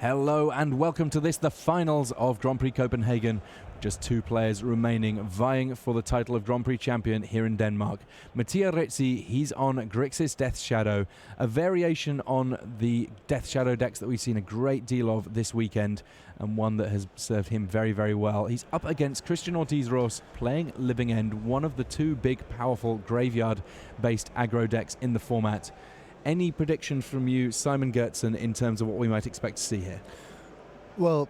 Hello and welcome to this, the finals of Grand Prix Copenhagen. Just two players remaining vying for the title of Grand Prix champion here in Denmark. Mattia Rizzi, he's on Grixis Death Shadow, a variation on the Death Shadow decks that we've seen a great deal of this weekend, and one that has served him very, very well. He's up against Cristian Ortiz playing Living End, one of the two big, powerful graveyard-based aggro decks in the format. Any predictions from you, Simon Gertsen, in terms of what we might expect to see here? Well,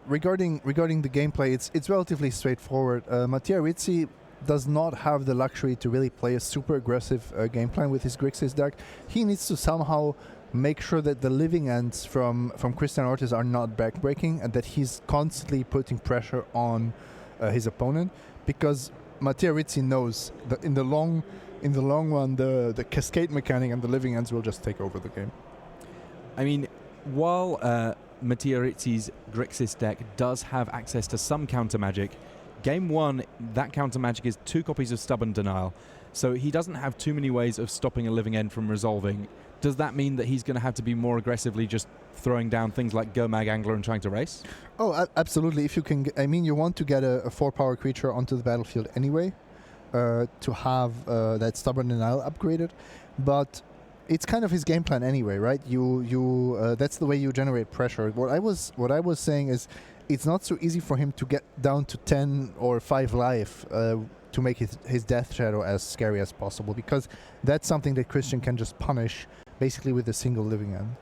regarding the gameplay, it's relatively straightforward. Mattia Rizzi does not have the luxury to really play a super aggressive game plan with his Grixis deck. He needs to somehow make sure that the living ends from Cristian Ortiz are not backbreaking, and that he's constantly putting pressure on his opponent, because Mattia Rizzi knows that in the long run, the cascade mechanic and the living ends will just take over the game. I mean, while Mattia Rizzi's Grixis deck does have access to some counter magic, game one, that counter magic is 2 copies of Stubborn Denial, so he doesn't have too many ways of stopping a living end from resolving. Does that mean that he's going to have to be more aggressively just throwing down things like Go-Mag Angler and trying to race? Oh, absolutely. If you can, you want to get a 4-power creature onto the battlefield anyway, to have that Stubborn Denial upgraded, but it's kind of his game plan anyway, right? That's the way you generate pressure. What I was saying is, it's not so easy for him to get down to 10 or 5 life to make his Death Shadow as scary as possible, because that's something that Cristian can just punish basically with a single living end.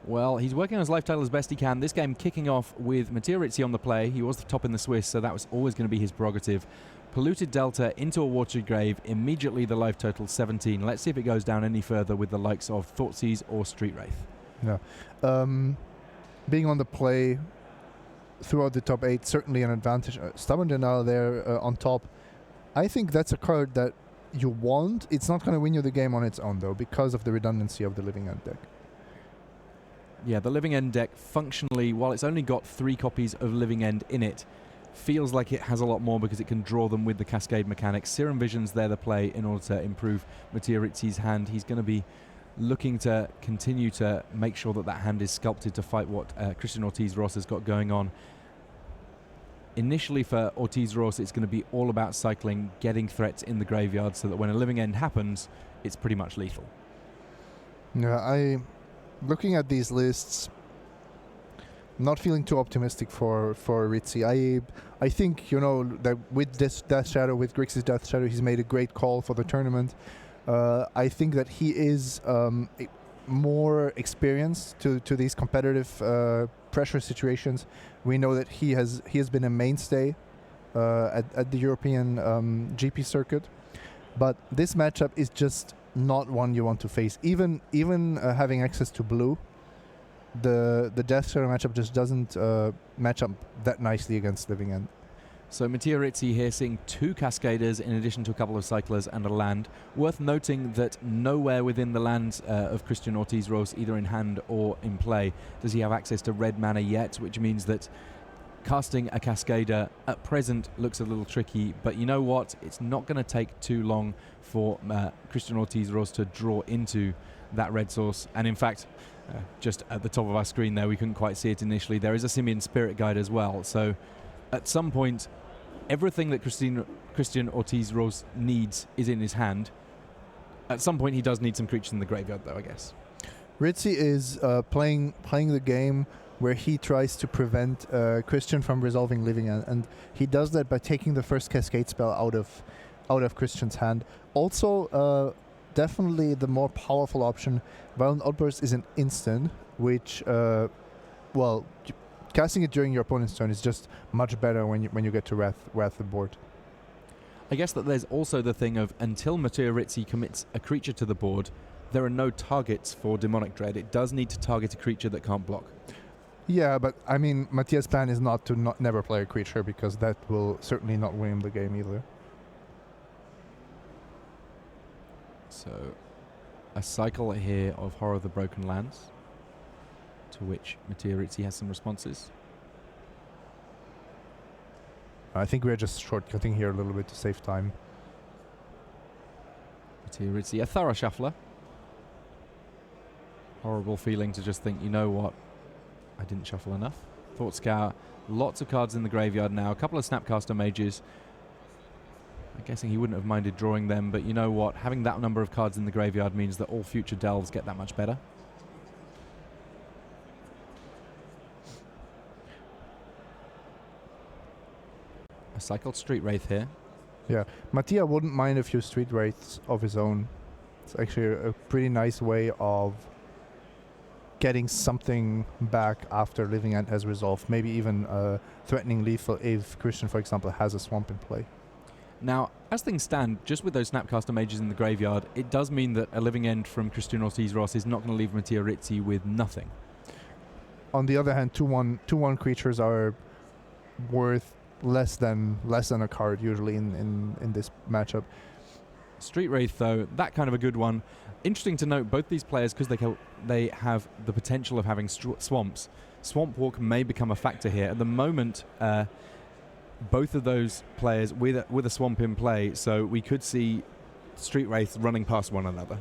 Well, he's working on his life total as best he can. This game kicking off with Mattia Rizzi on the play. He was the top in the Swiss, so that was always going to be his prerogative. Polluted Delta into a Watered Grave, immediately the life total 17. Let's see if it goes down any further with the likes of Thoughtseize or Street Wraith. Yeah. Being on the play throughout the top 8, certainly an advantage. Stubborn Denial there on top. I think that's a card that you want. It's not going to win you the game on its own, though, because of the redundancy of the Living End deck. Yeah, the Living End deck, functionally, while it's only got 3 copies of Living End in it, feels like it has a lot more because it can draw them with the Cascade mechanics. Serum Vision's there to play in order to improve Mattia Rizzi's hand. He's going to be looking to continue to make sure that that hand is sculpted to fight what Cristian Ortiz has got going on. Initially for Ortiz it's going to be all about cycling, getting threats in the graveyard so that when a Living End happens, it's pretty much lethal. Yeah, looking at these lists, not feeling too optimistic for Rizzi. I think, that with this Death Shadow, with Grixis Death Shadow, he's made a great call for the tournament. I think that he is more experienced to these competitive pressure situations. We know that he has been a mainstay at the European GP circuit, but this matchup is just not one you want to face. Even having access to blue, the Death Shadow matchup just doesn't match up that nicely against Living End. So Mattia Rizzi here seeing 2 Cascaders in addition to a couple of Cyclers and a land. Worth noting that nowhere within the lands of Cristian Ortiz, either in hand or in play, does he have access to red mana yet, which means that casting a Cascader at present looks a little tricky, but you know what? It's not going to take too long for Cristian Ortiz to draw into that red source. And in fact, just at the top of our screen there, we couldn't quite see it initially, there is a Simian Spirit Guide as well. So at some point, everything that Cristian Ortiz needs is in his hand. At some point, he does need some creatures in the graveyard, though, I guess. Rizzi is playing the game where he tries to prevent Cristian from resolving Living End, and he does that by taking the first Cascade spell out of Cristian's hand. Also, definitely the more powerful option. Violent Outburst is an instant, which, casting it during your opponent's turn is just much better when you get to wrath the board. I guess that there's also the thing of, until Mattia Rizzi commits a creature to the board, there are no targets for Demonic Dread. It does need to target a creature that can't block. Yeah, but I mean, Mattia's plan is not to never play a creature, because that will certainly not win him the game either. So, a cycle here of Horror of the Broken Lands, to which Mattia Rizzi has some responses. I think we're just shortcutting here a little bit to save time. Mattia Rizzi, a thorough shuffler. Horrible feeling to just think, you know what, I didn't shuffle enough. Thought Scour. Lots of cards in the graveyard now. A couple of Snapcaster Mages. I'm guessing he wouldn't have minded drawing them, but you know what? Having that number of cards in the graveyard means that all future delves get that much better. A cycled Street Wraith here. Yeah, Mattia wouldn't mind a few Street Wraiths of his own. It's actually a pretty nice way of getting something back after Living End has resolved. Maybe even threatening lethal if Cristian, for example, has a swamp in play. Now, as things stand, just with those Snapcaster Mages in the graveyard, it does mean that a Living End from Cristian Ortiz is not going to leave Mattia Rizzi with nothing. On the other hand, 2/1 creatures are worth less than a card usually in this matchup. Street Wraith, though, that kind of a good one. Interesting to note, both these players, because they have the potential of having swamps, Swamp Walk may become a factor here. At the moment, both of those players with a swamp in play, so we could see Street Wraiths running past one another.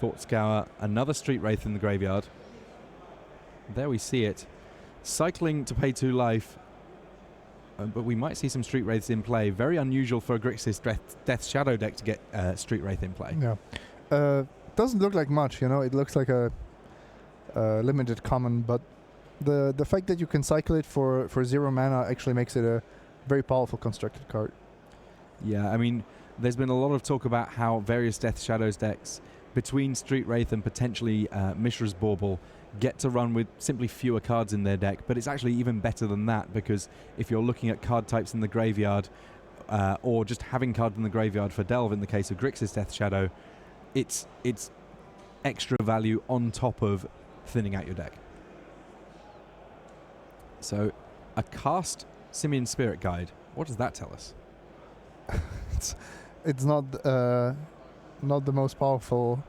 Thought Scour, another Street Wraith in the graveyard. There we see it. Cycling to pay 2 life, but we might see some Street Wraiths in play. Very unusual for a Grixis Death Shadow deck to get Street Wraith in play. Yeah, doesn't look like much, you know. It looks like a limited common, but the fact that you can cycle it for 0 mana actually makes it a very powerful constructed card. Yeah, I mean, there's been a lot of talk about how various Death Shadows decks, between Street Wraith and potentially Mishra's Bauble, get to run with simply fewer cards in their deck, but it's actually even better than that, because if you're looking at card types in the graveyard, or just having cards in the graveyard for Delve in the case of Grixis Death Shadow, it's extra value on top of thinning out your deck. So, a cast Simian Spirit Guide, what does that tell us? it's not the most powerful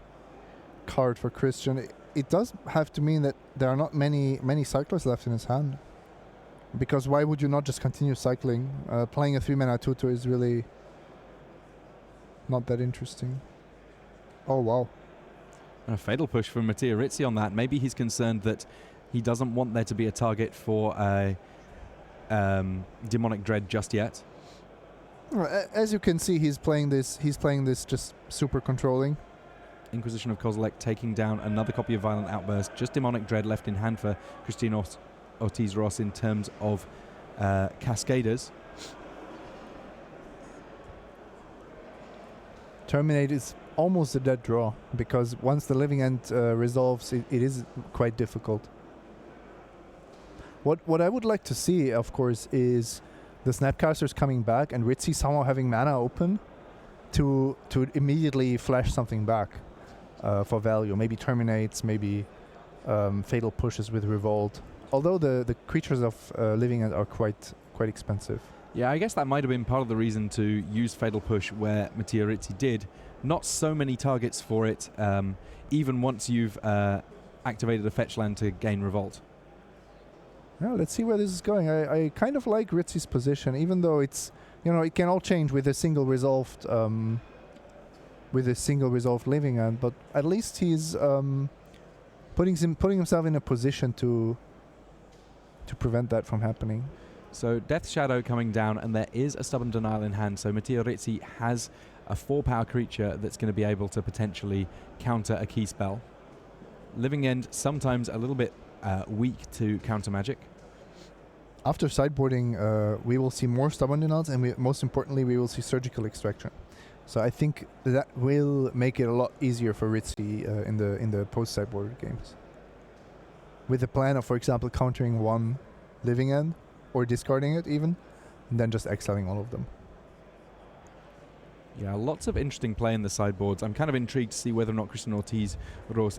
card for Cristian. It does have to mean that there are not many cyclers left in his hand. Because why would you not just continue cycling? Playing a 3-mana 2/2 is really not that interesting. Oh, wow. A Fatal Push from Mattia Rizzi on that. Maybe he's concerned that he doesn't want there to be a target for a Demonic Dread just yet. As you can see, he's playing this just super controlling. Inquisition of Kozilek taking down another copy of Violent Outburst. Just Demonic Dread left in hand for Cristian Ortiz in terms of Cascaders. Terminate is almost a dead draw, because once the Living End resolves, it is quite difficult. What I would like to see, of course, is the Snapcasters coming back and Rizzi somehow having mana open to immediately flash something back for value. Maybe Terminates, maybe Fatal Pushes with Revolt. Although the creatures of Living End are quite expensive. Yeah, I guess that might have been part of the reason to use Fatal Push where Mattia Rizzi did. Not so many targets for it, even once you've activated a fetch land to gain Revolt. Yeah, let's see where this is going. I kind of like Rizzi's position, even though it's, you know, it can all change with a single resolved Living End, but at least he's putting himself in a position to prevent that from happening. So Death Shadow coming down, and there is a Stubborn Denial in hand, so Mattia Rizzi has a 4-power creature that's going to be able to potentially counter a key spell. Living End sometimes a little bit weak to counter magic. After sideboarding, we will see more Stubborn Denials, and most importantly, we will see Surgical Extraction. So I think that will make it a lot easier for Rizzi in the post-sideboard games. With the plan of, for example, countering one Living End, or discarding it even, and then just exiling all of them. Yeah, lots of interesting play in the sideboards. I'm kind of intrigued to see whether or not Cristian Ortiz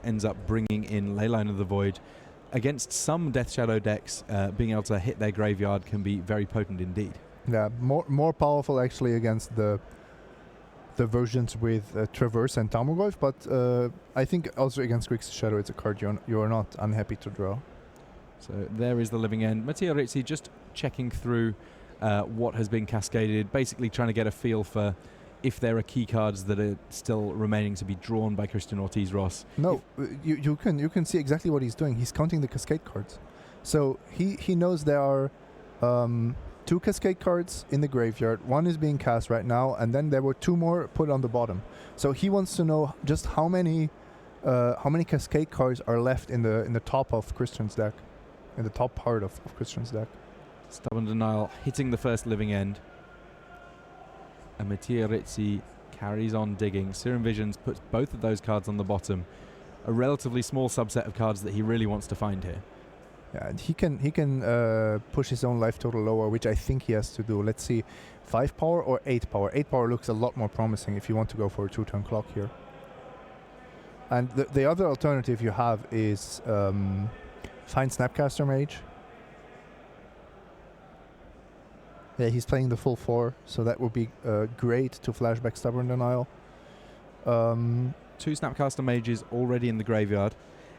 ends up bringing in Leyline of the Void. Against some Death Shadow decks, being able to hit their graveyard can be very potent indeed. Yeah, more powerful actually against the versions with Traverse and Tarmogoyf, but I think also against Grixis Shadow it's a card you're not unhappy to draw. So there is the Living End. Mattia Rizzi just checking through what has been cascaded, basically trying to get a feel for if there are key cards that are still remaining to be drawn by Cristian Ortiz Ross. No, you can see exactly what he's doing. He's counting the cascade cards. So he knows there are 2 cascade cards in the graveyard. One is being cast right now, and then there were 2 more put on the bottom. So he wants to know just how many cascade cards are left in the top of Cristian's deck, in the top part of Cristian's deck. Stubborn Denial hitting the first living end. And Mattia Rizzi carries on digging. Serum Visions puts both of those cards on the bottom. A relatively small subset of cards that he really wants to find here. Yeah, and he can push his own life total lower, which I think he has to do. Let's see, 5 power or 8 power. 8 power looks a lot more promising if you want to go for a 2-turn clock here. And the other alternative you have is find Snapcaster Mage. Yeah, he's playing the full 4, so that would be great to flashback Stubborn Denial. 2 Snapcaster Mages already in the graveyard.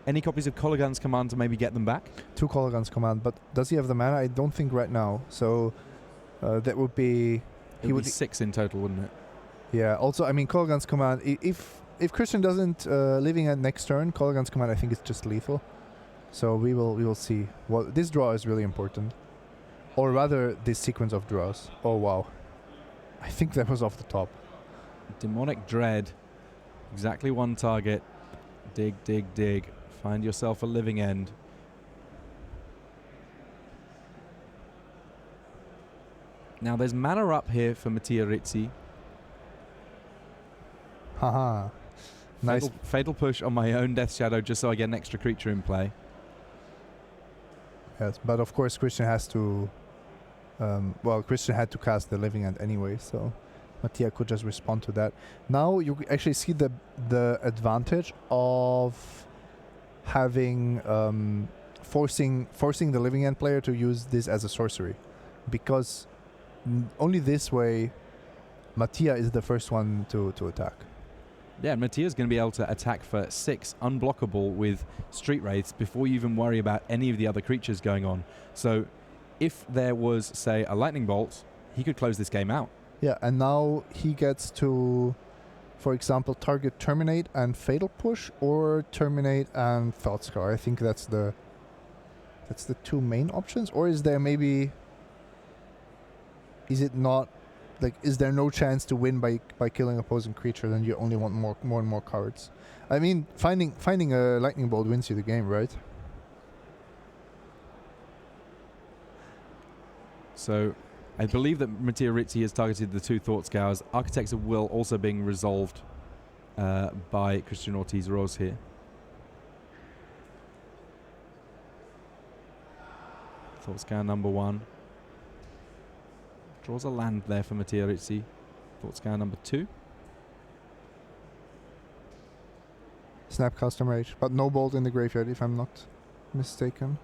Any copies of Kolaghan's Command to maybe get them back? 2 Kolaghan's Command, but does he have the mana? I don't think right now. So that would be... He would be 6 in total, wouldn't it? Yeah, also, I mean, Kolaghan's Command, if Cristian doesn't living at next turn, Kolaghan's Command I think is just lethal. So we will see. Well, this draw is really important. Or rather, this sequence of draws. Oh, wow. I think that was off the top. Demonic Dread. Exactly 1 target. Dig, dig, dig. Find yourself a living end. Now, there's mana up here for Mattia Rizzi. Haha. Nice. Fatal push on my own Death Shadow just so I get an extra creature in play. Yes, but of course Cristian has to... Cristian had to cast the living end anyway, so Mattia could just respond to that. Now you actually see the advantage of having forcing the living end player to use this as a sorcery, because only this way Mattia is the first one to attack. Yeah, Mattia's going to be able to attack for 6 unblockable with Street Wraiths before you even worry about any of the other creatures going on. So if there was, say, a Lightning Bolt, he could close this game out. Yeah, and now he gets to, for example, target Terminate and Fatal Push, or Terminate and Thoughtscar. I think that's the 2 main options. Or is there maybe... Is it not... Like, is there no chance to win by killing opposing creature, then you only want more and more cards? I mean, finding a Lightning Bolt wins you the game, right? So I believe that Mattia Rizzi has targeted the 2 Thought Scours. Architects of Will also being resolved by Cristian Ortiz Ross here. Thought Scour number 1. Draws a land there for Mattia Rizzi. Thought Scour number 2. Snapcaster Mage, but no bolt in the graveyard if I'm not mistaken.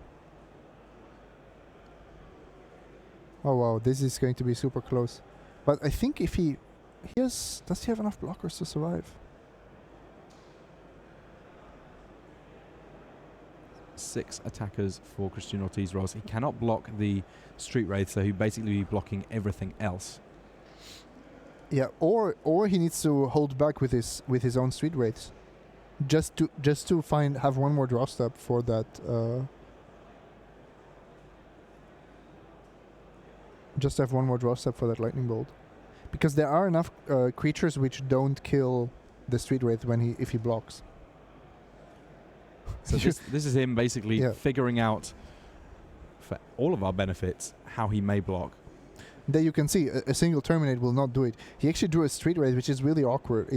Oh wow, this is going to be super close. But I think if he has... Does he have enough blockers to survive? 6 attackers for Cristian Ortiz Ross. He cannot block the Street Wraith, so he'd basically be blocking everything else. Yeah, or he needs to hold back with his own Street Wraiths. Just to have 1 more draw step for that just have 1 more draw step for that Lightning Bolt, because there are enough creatures which don't kill the Street Wraith if he blocks. So this is him basically figuring out, for all of our benefits, how he may block. There you can see a single Terminate will not do it. He actually drew a Street Wraith, which is really awkward.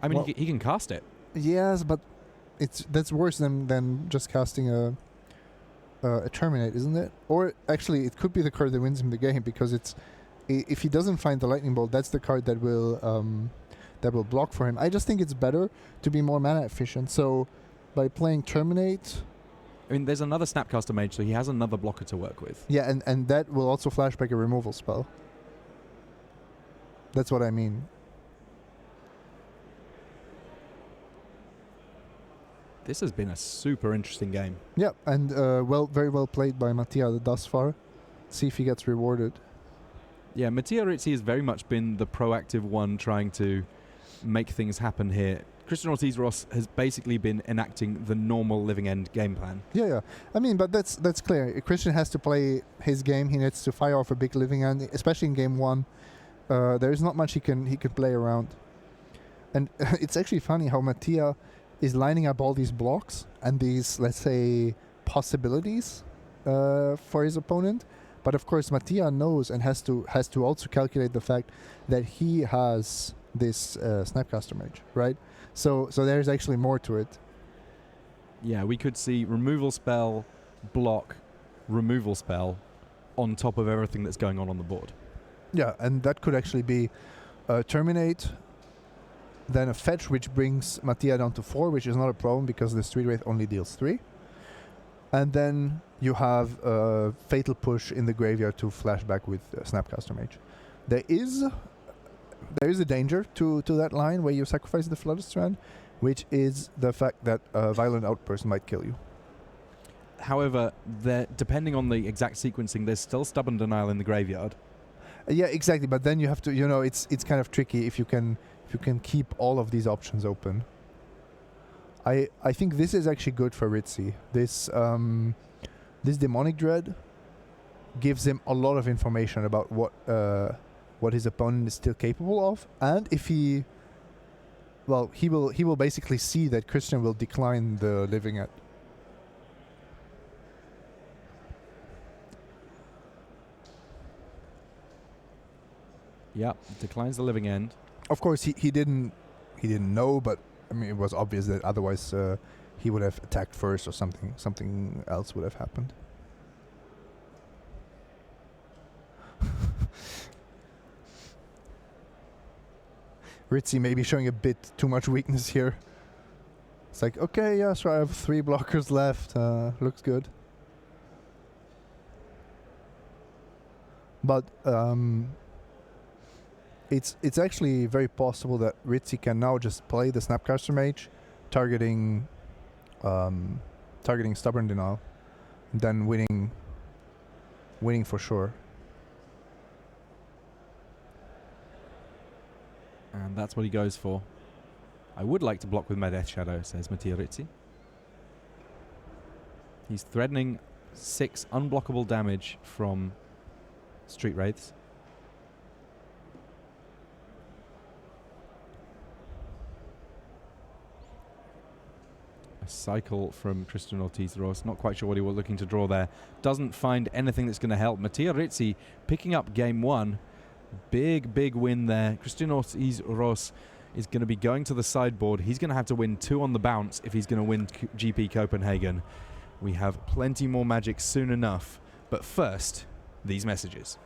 I mean, he can cast it. Yes, but that's worse than just casting a Terminate, isn't it? Or actually, it could be the card that wins him the game, because if he doesn't find the Lightning Bolt, that's the card that will block for him. I just think it's better to be more mana efficient. So by playing Terminate... I mean, there's another Snapcaster Mage, so he has another blocker to work with. Yeah, and that will also flashback a removal spell. That's what I mean. This has been a super interesting game. Yeah, and very well played by Mattia thus far. See if he gets rewarded. Yeah, Mattia Rizzi has very much been the proactive one trying to make things happen here. Cristian Ortiz-Ross has basically been enacting the normal living end game plan. Yeah. I mean, but that's clear. Cristian has to play his game. He needs to fire off a big living end, especially in game one. There is not much he can play around. And it's actually funny how Mattia is lining up all these blocks and these, let's say, possibilities for his opponent. But of course, Mattia knows and has to also calculate the fact that he has this Snapcaster Mage, right? So there's actually more to it. Yeah, we could see removal spell, block, removal spell on top of everything that's going on the board. Yeah, and that could actually be Terminate, then a fetch which brings Mattia down to 4, which is not a problem because the Street Wraith only deals 3. And then you have a Fatal Push in the graveyard to flashback with Snapcaster Mage. There is a danger to that line where you sacrifice the Flooded Strand, which is the fact that a Violent Outburst might kill you. However, depending on the exact sequencing, there's still Stubborn Denial in the graveyard. Yeah, exactly. But then you have to, it's kind of tricky if you can keep all of these options open. I think this is actually good for Rizzi. This Demonic Dread gives him a lot of information about what his opponent is still capable of, and if he will basically see that Cristian will decline the living end. Yeah, declines the living end. Of course, he didn't know, but I mean it was obvious that otherwise he would have attacked first or something else would have happened. Rizzi maybe showing a bit too much weakness here. It's like, okay, yeah, so I have 3 blockers left. Looks good. But it's actually very possible that Rizzi can now just play the Snapcaster Mage, targeting Stubborn Denial, and then winning for sure. And that's what he goes for. I would like to block with my Death Shadow, says Mattia Rizzi. He's threatening 6 unblockable damage from Street Wraiths. A cycle from Cristian Ortiz-Ross. Not quite sure what he was looking to draw there. Doesn't find anything that's going to help. Mattia Rizzi picking up game 1. Big win there. Cristian Ortiz-Ross is going to be going to the sideboard. He's going to have to win 2 on the bounce if he's going to win GP Copenhagen. We have plenty more Magic soon enough. But first, these messages.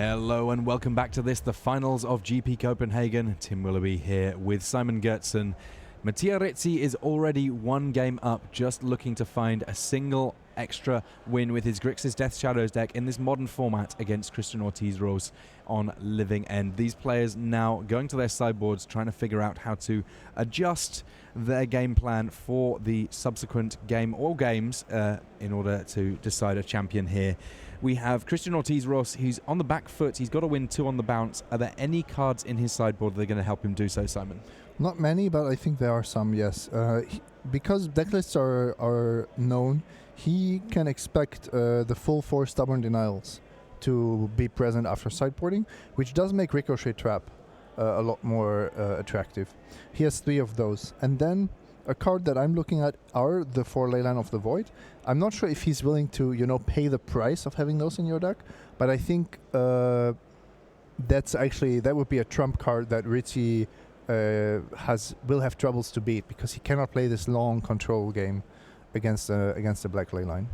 Hello and welcome back to this, the finals of GP Copenhagen. Tim Willoughby here with Simon Gertzen. Mattia Rizzi is already one game up, just looking to find a single extra win with his Grixis Death Shadows deck in this modern format against Cristian Ortiz on Living End. These players now going to their sideboards, trying to figure out how to adjust their game plan for the subsequent game or games in order to decide a champion here. We have Cristian Ortiz who's on the back foot. He's got to win 2 on the bounce. Are there any cards in his sideboard that are going to help him do so, Simon? Not many, but I think there are some, yes. Because decklists are known, he can expect the full 4 Stubborn Denials to be present after sideboarding, which does make Ricochet Trap a lot more attractive. He has 3 of those. And then a card that I'm looking at are the 4 Leyline of the Void. I'm not sure if he's willing to, pay the price of having those in your deck, but I think that would be a trump card that Rizzi will have troubles to beat, because he cannot play this long control game against the Black Leyline.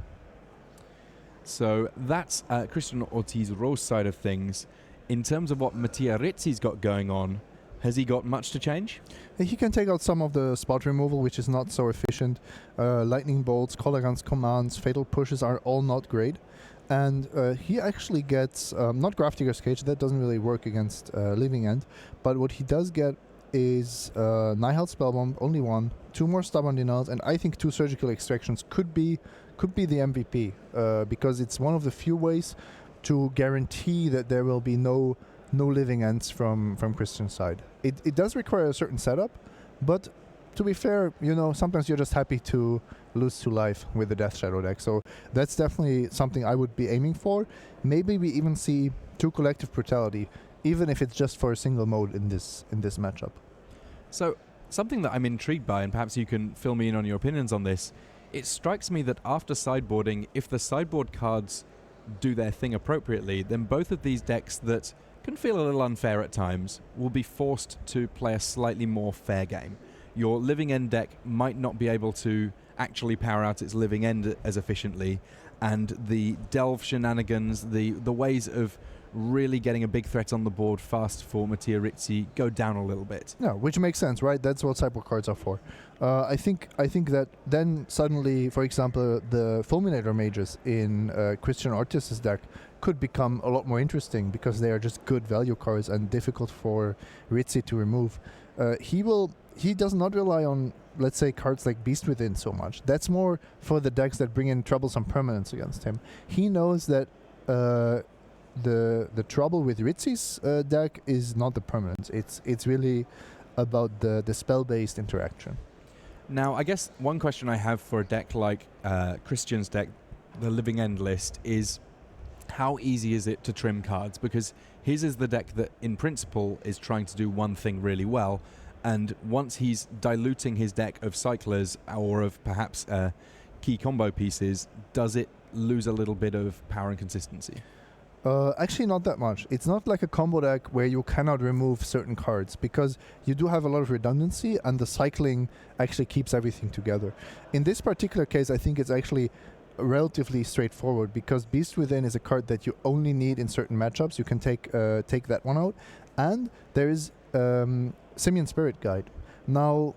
So that's Cristian Ortiz side of things. In terms of what Mattia Rizzi's got going on, has he got much to change? He can take out some of the spot removal, which is not so efficient. Lightning Bolts, Colagans Commands, Fatal Pushes are all not great. And he actually gets, not Grafdigger's Cage, that doesn't really work against Living End, but what he does get is Nihil Spellbomb, only 1, 2 more Stubborn Denials, and I think 2 Surgical Extractions could be the MVP, because it's one of the few ways to guarantee that there will be no Living Ends from Cristian's side. It does require a certain setup, but to be fair, sometimes you're just happy to lose 2 life with the Death Shadow deck. So that's definitely something I would be aiming for. Maybe we even see 2 Collective Brutality, even if it's just for a single mode in this matchup. So something that I'm intrigued by, and perhaps you can fill me in on your opinions on this, it strikes me that after sideboarding, if the sideboard cards do their thing appropriately, then both of these decks that can feel a little unfair at times will be forced to play a slightly more fair game. Your Living End deck might not be able to actually power out its Living End as efficiently, and the delve shenanigans, the ways of really getting a big threat on the board fast for Mattia Rizzi go down a little bit. Yeah, which makes sense, right? That's what sideboard cards are for. I think that then suddenly, for example, the Fulminator Mages in Cristian Ortiz's deck could become a lot more interesting, because they are just good value cards and difficult for Rizzi to remove. He does not rely on, let's say, cards like Beast Within so much. That's more for the decks that bring in troublesome permanents against him. He knows that the trouble with Rizzi's deck is not the permanents. It's really about the spell-based interaction. Now, I guess one question I have for a deck like Cristian's deck, the Living End list, is how easy is it to trim cards? Because his is the deck that, in principle, is trying to do one thing really well, and once he's diluting his deck of cyclers or of perhaps key combo pieces, does it lose a little bit of power and consistency? Actually, not that much. It's not like a combo deck where you cannot remove certain cards, because you do have a lot of redundancy, and the cycling actually keeps everything together. In this particular case, I think it's actually relatively straightforward, because Beast Within is a card that you only need in certain matchups. You can take that one out, and there is Simian Spirit Guide. Now,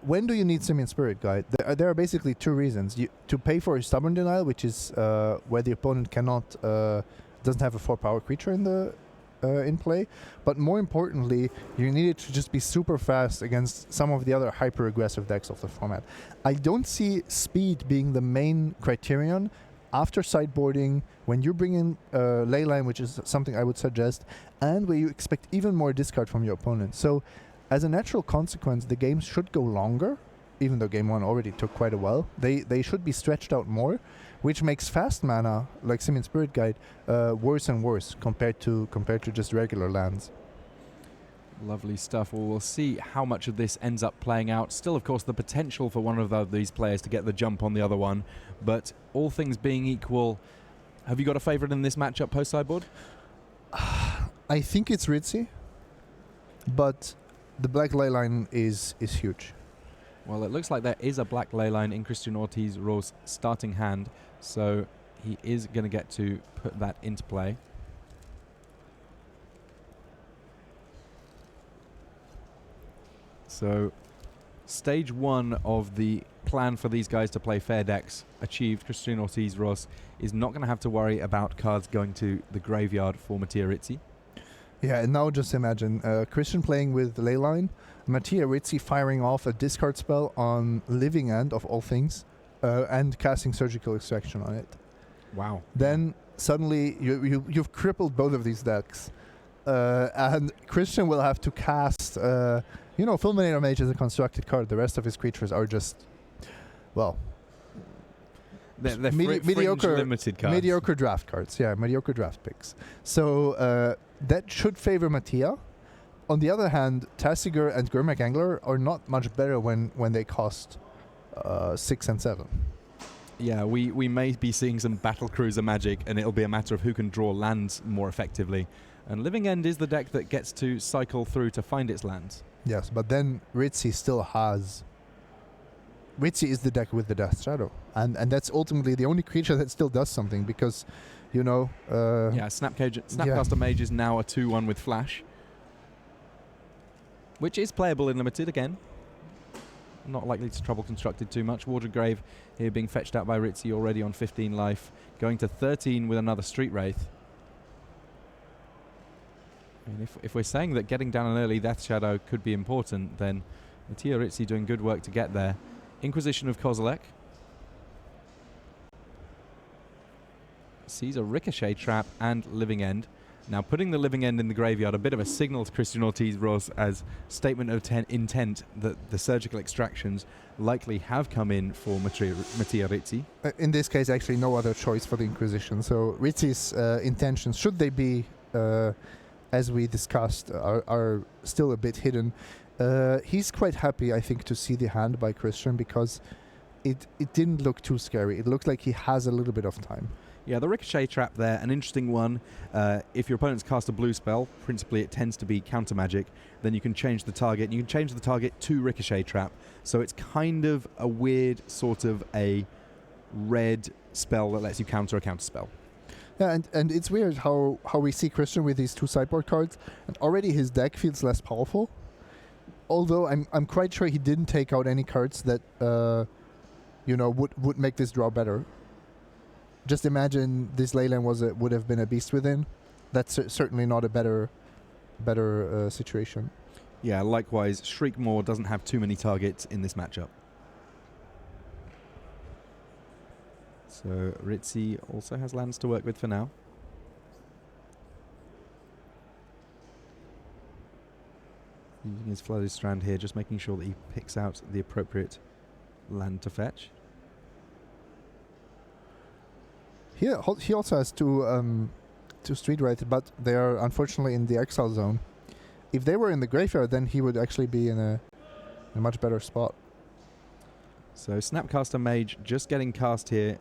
when do you need Simian Spirit Guide? There are basically 2 reasons. To pay for a Stubborn Denial, which is where the opponent doesn't have a 4-power creature in play, but more importantly, you need it to just be super fast against some of the other hyper-aggressive decks of the format. I don't see speed being the main criterion after sideboarding, when you bring in Leyline, which is something I would suggest, and where you expect even more discard from your opponent. So, as a natural consequence, the games should go longer, even though game 1 already took quite a while. They should be stretched out more, which makes fast mana, like Simian Spirit Guide, worse and worse compared to just regular lands. Lovely stuff. Well, we'll see how much of this ends up playing out. Still, of course, the potential for one of these players to get the jump on the other one. But all things being equal, have you got a favourite in this matchup post-sideboard? I think it's Rizzi, but the Black Leyline is huge. Well, it looks like there is a Black Leyline in Cristian Ortiz's starting hand, so he is going to get to put that into play. So stage 1 of the plan for these guys to play fair decks achieved. Cristian Ortiz Ross is not going to have to worry about cards going to the graveyard for Mattia Rizzi. Yeah, and now just imagine Cristian playing with Leyline, Mattia Rizzi firing off a discard spell on Living End, of all things, and casting Surgical Extraction on it. Wow. Then suddenly you've crippled both of these decks. And Cristian will have to cast... Fulminator Mage is a constructed card. The rest of his creatures are just... Well... They're mediocre limited cards. Mediocre draft cards, yeah. Mediocre draft picks. So that should favor Mattia. On the other hand, Tasigur and Gurmak Angler are not much better when they cost 6 and 7. Yeah, we may be seeing some Battle Cruiser magic, and it'll be a matter of who can draw lands more effectively. And Living End is the deck that gets to cycle through to find its lands. Yes, but then Rizzi still has... Rizzi is the deck with the Death Shadow. And that's ultimately the only creature that still does something, because, Snapcaster Mage is now a 2-1 with Flash, which is playable in Limited again. Not likely to trouble Constructed too much. Wardred Grave here being fetched out by Rizzi already on 15 life, going to 13 with another Street Wraith. And if we're saying that getting down an early Death Shadow could be important, then Mattia Rizzi doing good work to get there. Inquisition of Kozilek sees a Ricochet Trap and Living End. Now putting the Living End in the graveyard, a bit of a signal to Cristian Ortiz Ross as statement of intent that the Surgical Extractions likely have come in for Mattia Rizzi. In this case, actually no other choice for the Inquisition. So Rizzi's intentions, should they be, as we discussed, are still a bit hidden. He's quite happy, I think, to see the hand by Cristian, because it didn't look too scary. It looked like he has a little bit of time. Yeah, the Ricochet Trap there, an interesting one. If your opponents cast a blue spell, principally it tends to be counter magic, then you can change the target. You can change the target to Ricochet Trap. So it's kind of a weird sort of a red spell that lets you counter a counter spell. Yeah, and it's weird how we see Cristian with these 2 sideboard cards, and already his deck feels less powerful. Although I'm quite sure he didn't take out any cards that would make this draw better. Just imagine this Leyland would have been a Beast Within. That's certainly not a better situation. Yeah, likewise, Shriekmaw doesn't have too many targets in this matchup. So Rizzi also has lands to work with for now. Using his Flooded Strand here, just making sure that he picks out the appropriate land to fetch. He also has 2 Street Wraith, but they are unfortunately in the exile zone. If they were in the graveyard, then he would actually be in a much better spot. So Snapcaster Mage just getting cast here.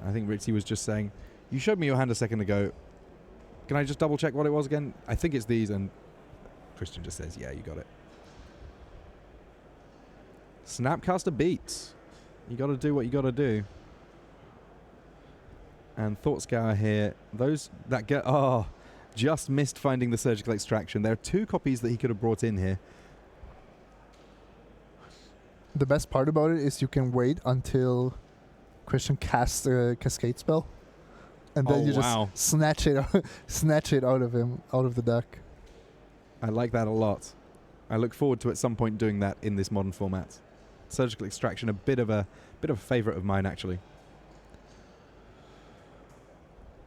I think Rizzi was just saying, you showed me your hand a second ago. Can I just double check what it was again? I think it's these, and Cristian just says, yeah, you got it. Snapcaster beats. You got to do what you got to do. And Thought Scour here. Those that get just missed finding the Surgical Extraction. There are 2 copies that he could have brought in here. The best part about it is you can wait until Cristian casts a Cascade spell, and then you just snatch it out of him, out of the deck. I like that a lot. I look forward to at some point doing that in this modern format. Surgical Extraction, a bit of a favorite of mine, actually.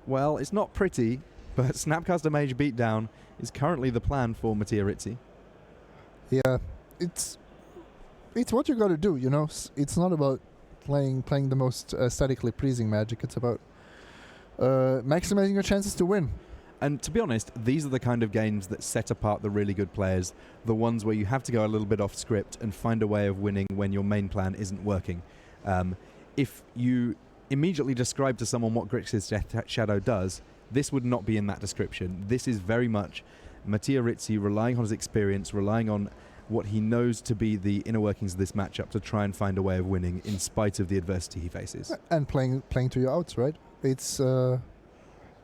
Well, it's not pretty, but Snapcaster Mage Beatdown is currently the plan for Mattia Rizzi. Yeah, it's what you got to do, It's not about playing the most aesthetically pleasing Magic. It's about maximizing your chances to win. And to be honest, these are the kind of games that set apart the really good players, the ones where you have to go a little bit off script and find a way of winning when your main plan isn't working. If you immediately describe to someone what Grixis Death Shadow does, this would not be in that description. This is very much Mattia Rizzi relying on his experience, relying on what he knows to be the inner workings of this matchup to try and find a way of winning in spite of the adversity he faces. And playing to your outs, right? It's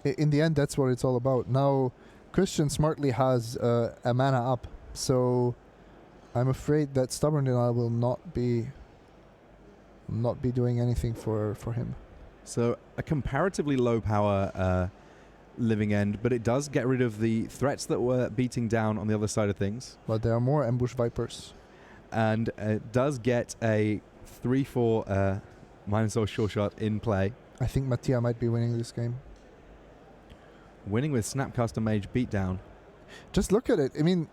In the end, that's what it's all about. Now, Cristian smartly has a mana up, so I'm afraid that Stubborn Denial will not be doing anything for him. So a comparatively low power living end, but it does get rid of the threats that were beating down on the other side of things. But there are more Ambush Vipers. And it does get a 3/4 Minosaur Sure Shot in play. I think Mattia might be winning this game. Winning with Snapcaster Mage beatdown. Just look at it. I mean,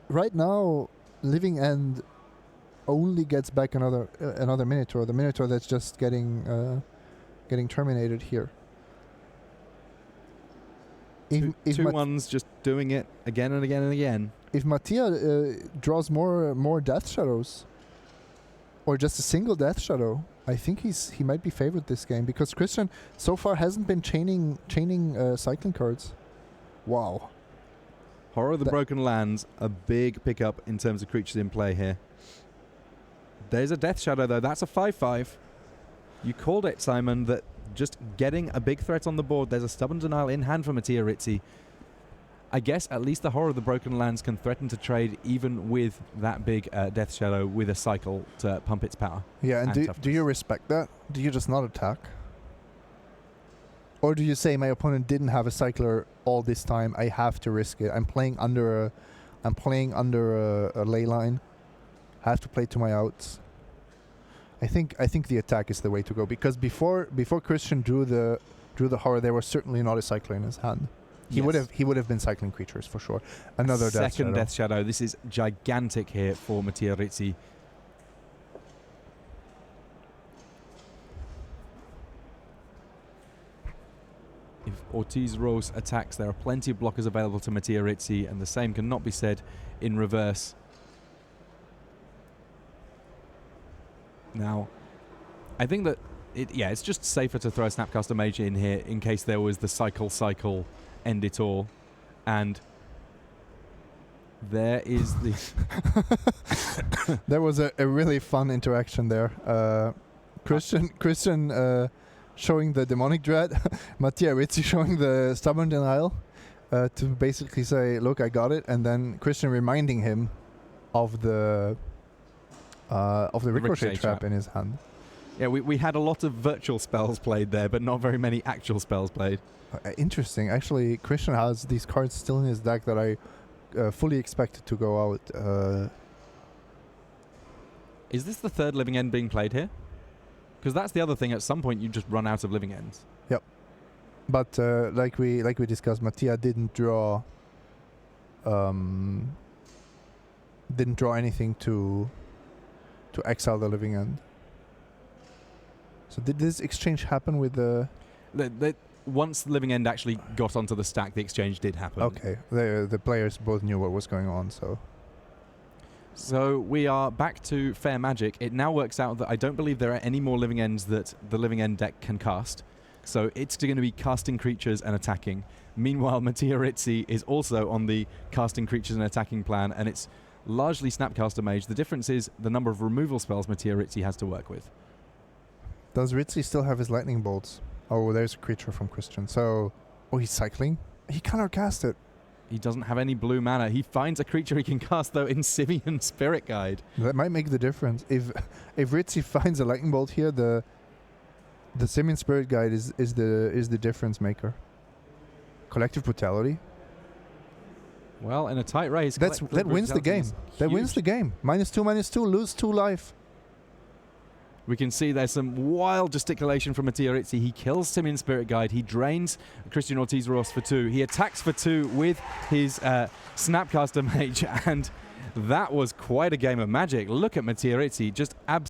right now, Living End only gets back another Minotaur. The Minotaur that's just getting terminated here. If two ones just doing it again and again and again. If Mattia draws more Death Shadows, or just a single Death Shadow, I think he might be favored this game, because Cristian so far hasn't been chaining cycling cards. Wow. Horror of the Broken Lands, a big pickup in terms of creatures in play here. There's a Death Shadow though, that's a 5/5. You called it, Simon, that just getting a big threat on the board. There's a Stubborn Denial in hand for Mattia Rizzi. I guess at least the Horror of the Broken Lands can threaten to trade even with that big Death Shadow with a cycle to pump its power. Yeah, and do you respect that? Do you just not attack? Or do you say, my opponent didn't have a cycler all this time, I have to risk it. I'm playing under a ley line. I have to play to my outs. I think the attack is the way to go, because before Cristian drew the horror, there was certainly not a cycler in his hand. He would have been cycling creatures for sure. Another second Death Shadow. This is gigantic here for Mattia Rizzi. If Ortiz Rose attacks, there are plenty of blockers available to Mattia Rizzi, and the same cannot be said in reverse. Now, I think that it's just safer to throw a Snapcaster Mage in here in case there was the cycle, end it all. And there is the... There was a really fun interaction there. Cristian showing the Demonic Dread, Mattia Rizzi showing the Stubborn Denial, to basically say, look, I got it, and then Cristian reminding him of the Ricochet trap in his hand. Yeah, we had a lot of virtual spells played there, but not very many actual spells played. Interesting. Actually, Cristian has these cards still in his deck that I fully expected to go out. Is this the third Living End being played here? Because that's the other thing. At some point, you just run out of Living Ends. Yep. But like we discussed, Mattia didn't draw anything to exile the Living End. So did this exchange happen with the... Once the Living End actually got onto the stack, the exchange did happen. Okay. The players both knew what was going on, so... So we are back to Fair Magic. It now works out that I don't believe there are any more Living Ends that the Living End deck can cast. So it's going to be casting creatures and attacking. Meanwhile, Mattia Rizzi is also on the casting creatures and attacking plan, and it's largely Snapcaster Mage. The difference is the number of removal spells Mattia Rizzi has to work with. Does Rizzi still have his lightning bolts? Oh, there's a creature from Cristian. So, he's cycling? He cannot cast it. He doesn't have any blue mana. He finds a creature he can cast, though, in Simian Spirit Guide. That might make the difference. If Rizzi finds a lightning bolt here, the Simian Spirit Guide is the difference maker. Collective Brutality. Well, in a tight race, that wins the game. That wins the game. -2/-2, lose 2 life. We can see there's some wild gesticulation from Mattia Rizzi. He kills Simian Spirit Guide. He drains Cristian Ortiz Ross for 2. He attacks for 2 with his Snapcaster Mage, and that was quite a game of Magic. Look at Mattia Rizzi, just absolutely